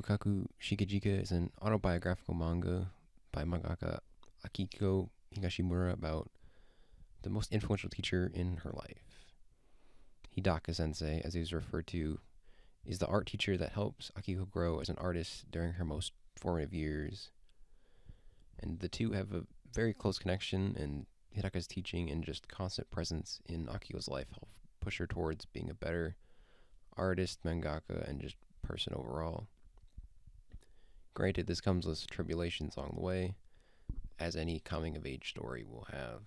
Kaku Shikajika is an autobiographical manga by mangaka Akiko Higashimura about the most influential teacher in her life. Hidaka sensei, as he was referred to, is the art teacher that helps Akiko grow as an artist during her most formative years. And the two have a very close connection, and Hidaka's teaching and just constant presence in Akiko's life help push her towards being a better artist, mangaka, and just person overall. Granted, this comes with tribulations along the way, as any coming of age story will have.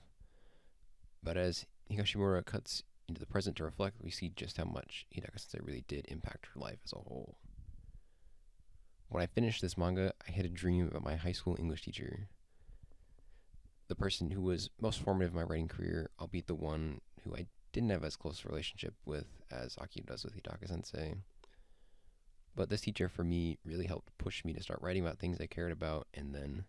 But as Higashimura cuts into the present to reflect, we see just how much Hidaka sensei really did impact her life as a whole. When I finished this manga, I had a dream about my high school English teacher. The person who was most formative in my writing career, albeit the one who I didn't have as close a relationship with as Akito does with Hidaka sensei. But this teacher for me really helped push me to start writing about things I cared about and then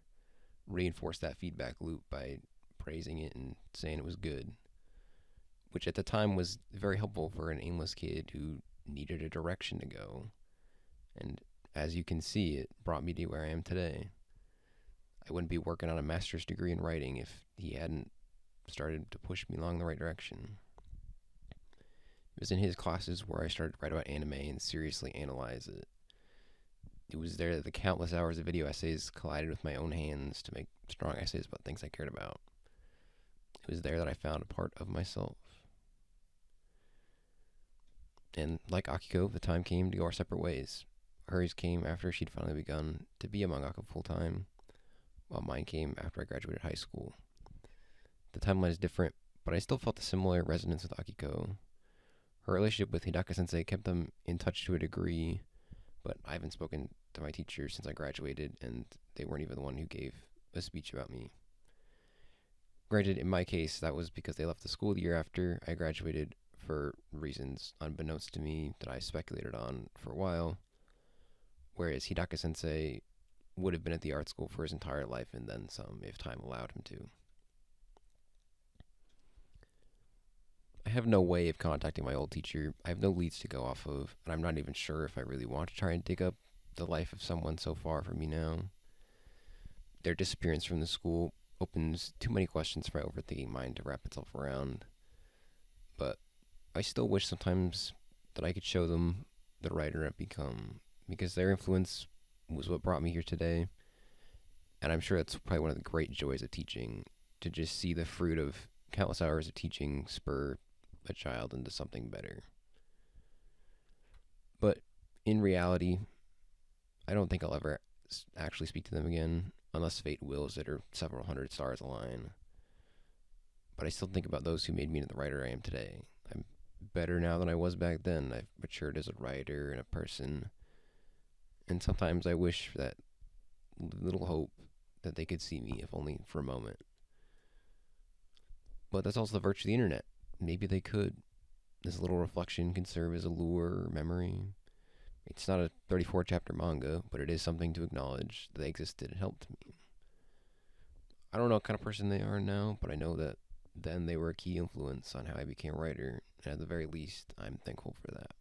reinforce that feedback loop by praising it and saying it was good, which at the time was very helpful for an aimless kid who needed a direction to go. And as you can see, it brought me to where I am today. I wouldn't be working on a master's degree in writing if he hadn't started to push me along the right direction. It was in his classes where I started to write about anime and seriously analyze it. It was there that the countless hours of video essays collided with my own hands to make strong essays about things I cared about. It was there that I found a part of myself. And like Akiko, the time came to go our separate ways. Hers came after she'd finally begun to be a mangaka full-time, while mine came after I graduated high school. The timeline is different, but I still felt a similar resonance with Akiko. Her relationship with Hidaka sensei kept them in touch to a degree, but I haven't spoken to my teacher since I graduated, and they weren't even the one who gave a speech about me. Granted, in my case, that was because they left the school the year after I graduated for reasons unbeknownst to me that I speculated on for a while, whereas Hidaka sensei would have been at the art school for his entire life and then some if time allowed him to. I have no way of contacting my old teacher. I have no leads to go off of, and I'm not even sure if I really want to try and dig up the life of someone so far from me now. Their disappearance from the school opens too many questions for my overthinking mind to wrap itself around. But I still wish sometimes that I could show them the writer I've become, because their influence was what brought me here today. And I'm sure that's probably one of the great joys of teaching, to just see the fruit of countless hours of teaching spur a child into something better. But in reality, I don't think I'll ever actually speak to them again, unless fate wills it or several hundred stars align. But I still think about those who made me into the writer I am today. I'm better now than I was back then. I've matured as a writer and a person. And sometimes I wish for that little hope that they could see me, if only for a moment. But that's also the virtue of the internet. Maybe they could. This little reflection can serve as a lure or memory. It's not a 34 chapter manga, but it is something to acknowledge that they existed and helped me. I don't know what kind of person they are now, but I know that then they were a key influence on how I became a writer, and at the very least, I'm thankful for that.